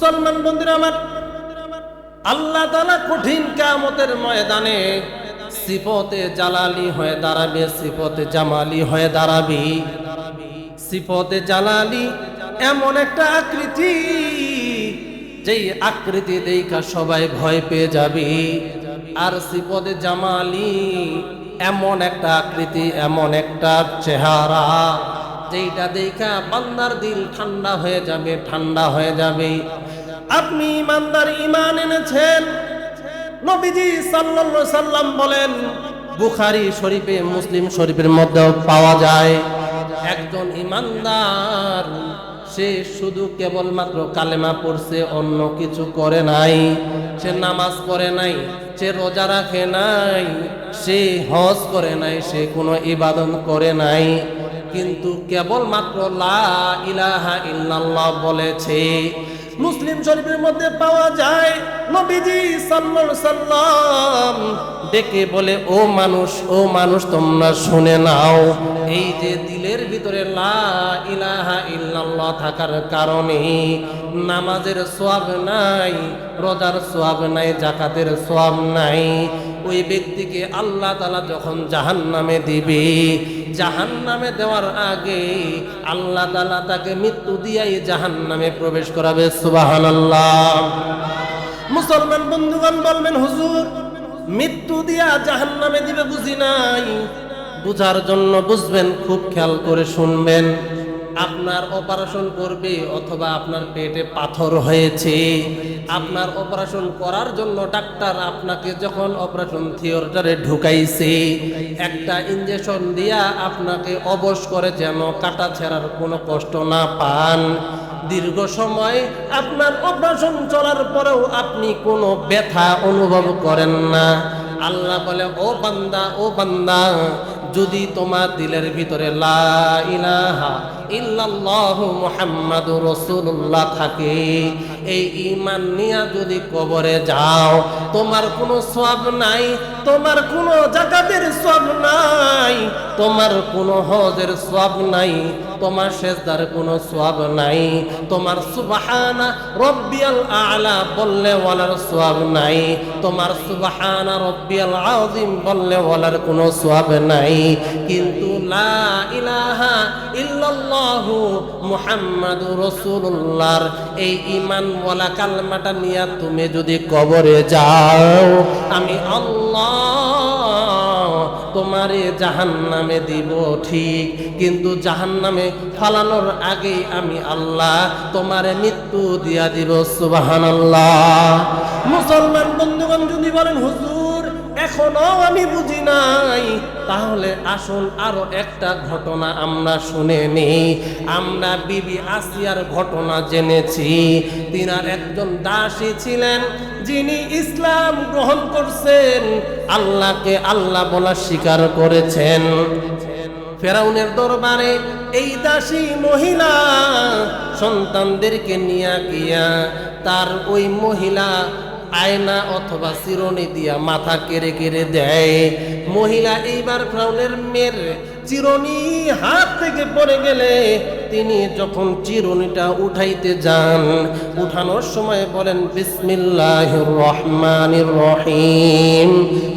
মুসলমান বন্ধুরা আমার, আল্লাহ তাআলা কঠিন কিয়ামতের ময়দানে সিফতে জালালি হয়ে দাঁড়াবে, সিফতে জামালি হয়ে দাঁড়াবে। সিফতে জালালি এমন একটা আকৃতি, যেই আকৃতি দেখা সবাই ভয় পেয়ে যাবে। আর সিফতে জামালি এমন একটা আকৃতি, এমন একটা চেহারা, যেটা দেখা বান্দার দিল ঠান্ডা হয়ে যাবে, ঠান্ডা হয়ে যাবে। আপনি ইমানদার, ঈমান এনেছেন, নবীজি সাল্লাল্লাহু আলাইহি সাল্লাম বলেন, বুখারী শরীফে, মুসলিম শরীফের মধ্যেও পাওয়া যায়, একজন ঈমানদার সে শুধু কেবলমাত্র কালেমা পড়ছে, অন্য কিছু করে নাই। সে নামাজ পড়ে নাই, সে রোজা রাখে নাই, সে হজ করে নাই, সে কোনো ইবাদত করে নাই, কিন্তু কেবলমাত্র লা ইলাহা ইল্লাল্লাহ বলেছে। মুসলিম শরীফের মধ্যে পাওয়া যায়, নবীজি সাল্লাল্লাহু আলাইহি সাল্লাম ডেকে বলে, ও মানুষ, ও মানুষ, তোমরা শুনে নাও, এই যে দিলের ভিতরে লা ইলাহা ইল্লাল্লাহ থাকার কারণে নামাজের সওয়াব নাই, রোজার সওয়াব নাই, যাকাতের সওয়াব নাই, ওই ব্যক্তিকে আল্লাহ তাআলা যখন জাহান্নামে দিবে, জাহান্নামে দেওয়ার আগে আল্লাহ তাআলা তাকে মৃত্যু দিয়াই জাহান্নামে প্রবেশ করাবে। সুবহানাল্লাহ। মুসলমান বন্ধুগণ বলবেন, হুজুর মৃত্যু দিয়া জাহান্নামে দিবে বুঝি নাই। বুঝার জন্য বুঝবেন, খুব খেয়াল করে শুনবেন। আপনার অপারেশন করবে, অথবা আপনার পেটে পাথর হয়েছে, আপনার অপারেশন করার জন্য ডাক্তার আপনাকে যখন অপারেশন থিয়েটারে ঢুকাইছে, একটা ইনজেকশন দিয়া আপনাকে অবশ করে যেন কাটা ছেঁড়ার কোনো কষ্ট না পান। দীর্ঘ সময় আপনার অপারেশন চলার পরেও আপনি কোনো ব্যথা অনুভব করেন না। আল্লাহ বলে, ও বান্দা, ও বান্দা, যদি তোমার দিলের ভিতরে লা ইলাহা ইল্লাল্লাহু মুহাম্মাদুর রাসূলুল্লাহ থাকে, এই ঈমান নিয়া যদি কবরে যাও, তোমার কোনো সওয়াব নাই, তোমার কোনো যাকাতের সওয়াব নাই, তোমার কোনো হজের সওয়াব নাই, তোমার সেজদার কোনো সওয়াব নাই, তোমার সুবহানা রাব্বিয়াল আ'লা বললে ওয়ালার সওয়াব নাই, তোমার সুবহানা রাব্বিয়াল আযীম বললে ওয়ালার কোনো সওয়াব নাই, কিন্তু লা ইলাহা ইল্লাল্লাহু মুহাম্মাদুর রাসূলুল্লাহর এই ঈমান ওয়ালা কালমাটা নিয়া তুমি যদি কবরে যাও, আমি আল্লাহ তোমারে জাহান্নামে দিব ঠিক, কিন্তু জাহান্নামে ফালানোর আগে আমি আল্লাহ তোমারে মৃত্যু দিয়া দিব। সুবহানাল্লাহ। মুসলমান বন্ধুগণ যদি বলেন, হুজুর এখনো আমি বুঝি নাই, তাহলে আসুন আরো একটা ঘটনা আমরা শুনে নিই। আমরা বিবি আসিয়ার ঘটনা জেনেছি। তিনার একজন দাসী ছিলেন, যিনি ইসলাম গ্রহণ করছেন, আল্লাহকে আল্লাহ বলা স্বীকার করেছেন। ফেরাউনের দরবারে এই দাসী মহিলা সন্তানদেরকে নিয়ে গিয়া তার ওই মহিলা আয়না অথবা চিরুনি দিয়া মাথা কেড়ে কেড়ে দেয়। মহিলা এইবার ফেরাউনের মেয়ের চিরুনি হাত থেকে পড়ে গেলে তিনি যখন চিরুনিটা উঠাইতে যান, উঠানোর সময় বলেন বিসমিল্লাহির রহমানির রহিম।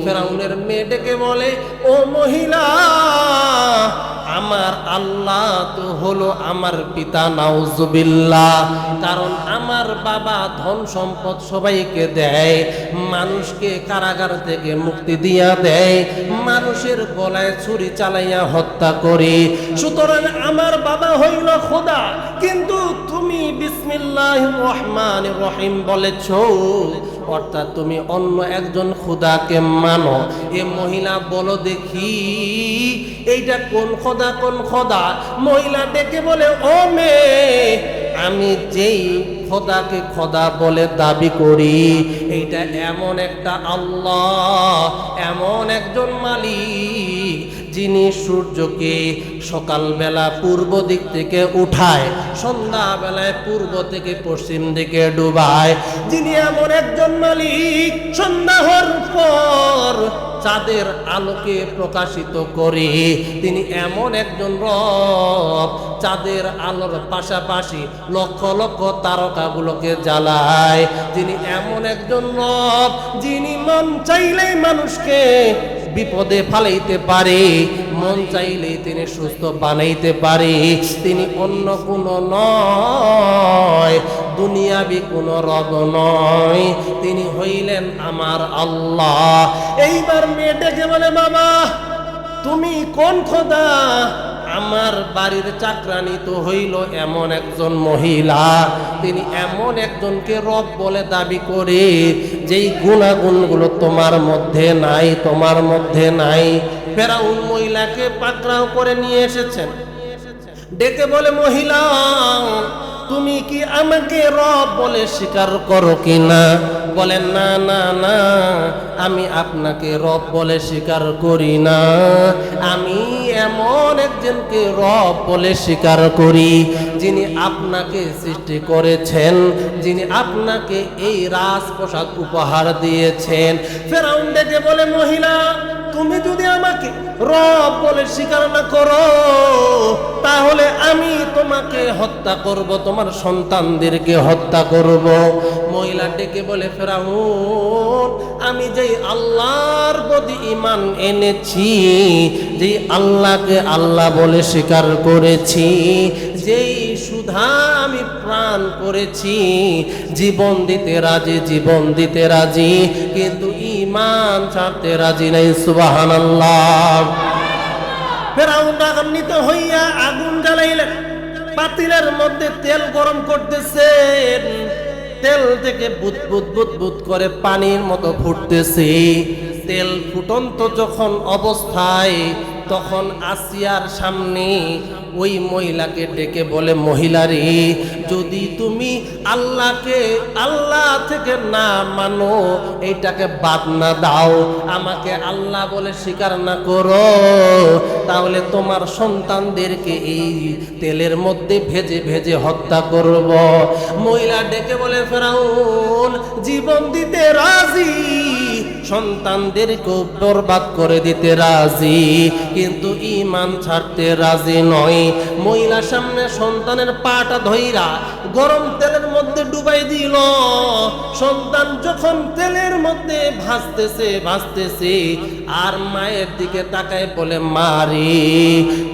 ফেরাউনের মেয়ে ডেকে বলে, ও মহিলা, আমার আল্লাহ তো হলো আমার পিতা, নাউজুবিল্লাহ, কারণ আমার বাবা ধন সম্পদ সবাইকে দেয়, মানুষকে কারাগার থেকে মুক্তি দিয়া দেয়, মানুষের গলায় ছুরি চালাইয়া হত্যা করে, সুতরাং আমার বাবা হইল খোদা, কিন্তু তুমি বিসমিল্লাহির রহমানির রহিম বলেছ, অর্থাৎ তুমি অন্য একজন খোদাকে মানো। এ মহিলা বলো দেখি এইটা কোন খোদা, কোন খোদা? মহিলা ডেকে বলে, ও মেয়ে, আমি যেই খোদাকে খোদা বলে দাবি করি, এইটা এমন একটা আল্লাহ, এমন একজন মালিক, যিনি সূর্যকে সকালবেলা পূর্ব দিক থেকে উঠায়, সন্ধ্যাবেলায় পূর্ব থেকে পশ্চিম দিকে ডুবায়, যিনি এমন একজন মালিক, সন্ধ্যা হওয়ার পর চাঁদের আলোকে প্রকাশিত করে। তিনি এমন একজন রব, চাঁদের আলোর পাশাপাশি লক্ষ লক্ষ তারকাগুলোকে জ্বালায়। তিনি এমন একজন রব, যিনি মন চাইলেই মানুষকে বিপদে ফালাইতে পারে, মন চাইলেই তিনি সুস্থ বানাইতে পারে। তিনি অন্য কোনো নয়, দুনিয়াবি কোনো রব নয়, তিনি হইলেন আমার আল্লাহ। এইবার মেয়ে ডেকে বলে, বাবা তুমি কোন খোদা? আমার বাড়ির চাকরানি তো হইল এমন একজন মহিলা, তিনি এমন একজনকে রব বলে দাবি করে যেই গুণাগুণগুলো তোমার মধ্যে নাই, তোমার মধ্যে নাই। ফেরাউন মহিলাকে পাকড়াও করে নিয়ে এসেছেন, ডেকে বলে, মহিলা তুমি কি আমাকে রব বলে স্বীকার করো কিনা? বলেন, না না না, আমি আপনাকে রব বলে স্বীকার করি না। আমি এমন একজনকে রব বলে স্বীকার করি যিনি আপনাকে সৃষ্টি করেছেন, যিনি আপনাকে এই রাজপ্রাসাদ উপহার দিয়েছেন। ফেরাউন ডেকে বলে, মহিলা তুমি যদি আমাকে রব বলে স্বীকার না করো, তাহলে আমি তোমাকে হত্যা করব, তোমার সন্তানদেরকে হত্যা করব। মহিলা ডেকে বলে, ফেরাউন আমি যেই আল্লাহর প্রতি ঈমান এনেছি, যেই আল্লাহকে আল্লাহ বলে স্বীকার করেছি, যেই সুধা আমি প্রাণ করেছি, জীবন দিতে রাজি, জীবন দিতে রাজি, কিন্তু ঈমান ছাড়তে রাজি নাই। সুবহানাল্লাহ। ফেরাউন রাগান্বিত হইয়া আগুন জ্বালাইলেন, পাতিলের মধ্যে তেল গরম করতেছেন, তেল থেকে বুদ বুদ বুদ বুদ করে পানির মতো ফুটতেছে। তেল ফুটন্ত যখন অবস্থায়, তখন আসিয়ার সামনে ওই মহিলাকে ডেকে বলে, মহিলারে যদি তুমি আল্লাহকে আল্লাহ থেকে না মানো, এইটাকে বাদ না দাও, আমাকে আল্লাহ বলে স্বীকার না করো, তাহলে তোমার সন্তানদেরকে এই তেলের মধ্যে ভেজে ভেজে হত্যা করব। মহিলা ডেকে বলে, ফেরাউন জীবন দিতে রাজি, সন্তানদেরকে বরবাদ করে দিতে রাজি, কিন্তু ঈমান ছাড়তে রাজি নয়। মহিলার সামনে সন্তানের পাটা ধইরা গরম তেলের মধ্যে ডুবাই দিল। সন্তান যখন তেলের মধ্যে ভাসতেছে ভাসতেছে, আর মায়ের দিকে তাকায় বলে, মারে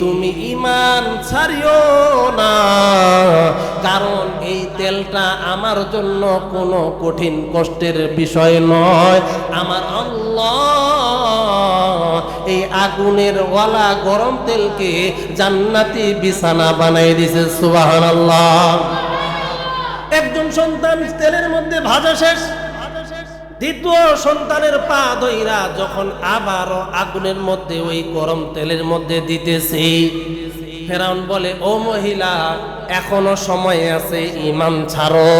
তুমি ঈমান ছাড়িও না, কারণ এই তেলটা আমার জন্য কোনো কঠিন কষ্টের বিষয় নয়। আমার আল্লাহ এই আগুনের ওয়ালা গরম তেলকে জান্নাতি বিছানা বানাই দিয়েছে। সুবহানাল্লাহ। একজন সন্তান তেলের মধ্যে ভাজা শেষ, দ্বিতীয় সন্তানের পা ধইরা যখন আবারও আগুনের মধ্যে ওই গরম তেলের মধ্যে দিতেছে, ফেরাউন বলে, ও মহিলা এখনো সময় আছে, ঈমান ছাড়ো,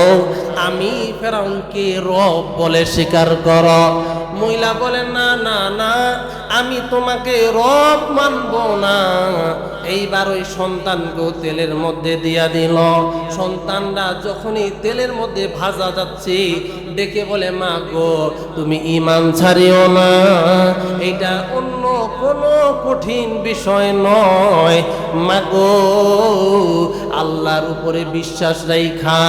আমি ফেরাউনকে রব বলে স্বীকার করো। মহিলা বলে, না না না, আমি তোমাকে রব মানব না। এইবার ওই সন্তানকে তেলের মধ্যে দিয়া দিল। সন্তানরা যখনই তেলের মধ্যে ভাজা যাচ্ছে, ডেকে বলে, মা গো তুমি ঈমান ছাড়িও না, এটা অন্য কোনো কঠিন বিষয় নয়। মা গো আল্লাহর উপরে বিশ্বাস রাখা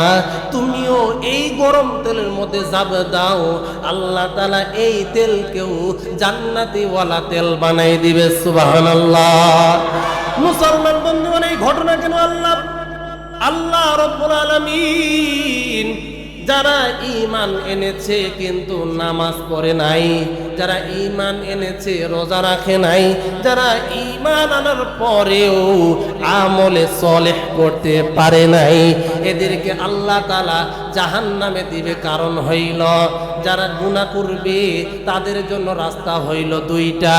তুমিও এই গরম তেলের মধ্যে যাবে দাও, আল্লাহ তাআলা এই তেলকেও জান্নাতি ওয়ালা তেল বানাই দিবে। সুবহানাল্লাহ। মুসলমান বন্ধুগণ, এই ঘটনা কেন আল্লাহ রাব্বুল আলামিন যারা ঈমান এনেছে কিন্তু নামাজ পড়ে নাই, যারা ঈমান এনেছে রোজা রাখে নাই, যারা ঈমান আনার পরেও আমলে সলেহ করতে পারে নাই, এদেরকে আল্লাহ তাআলা জাহান্নামে দিবে। কারণ হইল যারা গুনাহ করবে তাদের জন্য রাস্তা হইল দুইটা।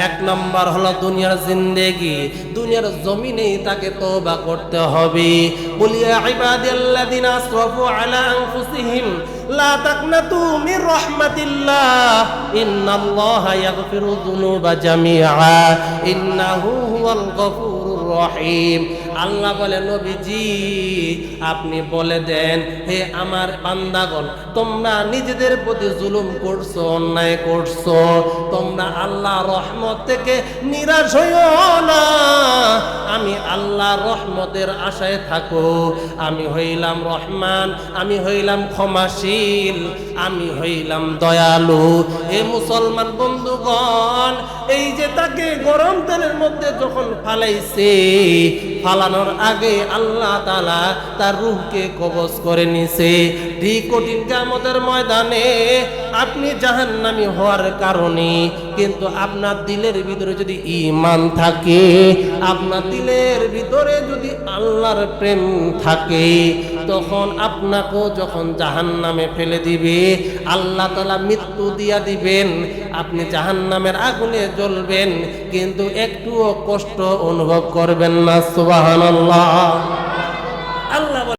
এক নম্বর হলো দুনিয়ার জিন্দেগি, দুনিয়ার জমিনেই তাকে তওবা করতে হবে। বলিয়া ইবাদিয়াল্লাযিনা আসরাফু আলা আনফুসিহিম লা তাকনাতু মির রাহমাতিল্লাহ ইন্নাল্লাহা ইয়াগফিরুয যুনুবা জামিআ ইন্নাহু হুয়াল গফুরুর রহিম। আল্লাহ বলে নবীজি আপনি বলে দেন, হে আমার বান্দাগণ, তোমরা নিজেদের প্রতি জুলুম করছো, অন্যায় করছো, তোমরা আল্লাহ রহমত থেকে নিরাশ হইও না। আমি আল্লাহ রহমতের আশায় থাকো। আমি হইলাম রহমান, আমি হইলাম ক্ষমাশীল, আমি হইলাম দয়ালু। হে মুসলমান বন্ধুগণ, এই যে তাকে গরম তেলের মধ্যে যখন ফালাইছে, ফালানোর আগে আল্লাহ তাআলা তার রূহকে কবজ করে নিছে। ঠিক কঠিন কিয়ামতের ময়দানে আপনি জাহান্নামী হওয়ার কারণে, কিন্তু আপনার দিলের ভিতরে যদি ঈমান থাকে, আপনার দিলের ভিতরে যদি আল্লাহর প্রেম থাকে, তখন আপনাকেও যখন জাহান্নামে ফেলে দিবে, আল্লাহ তাআলা মৃত্যু দিয়া দিবেন, আপনি জাহান্নামের আগুনে জ্বলবেন, কিন্তু একটুও কষ্ট অনুভব করবেন না। সুবহানাল্লাহ।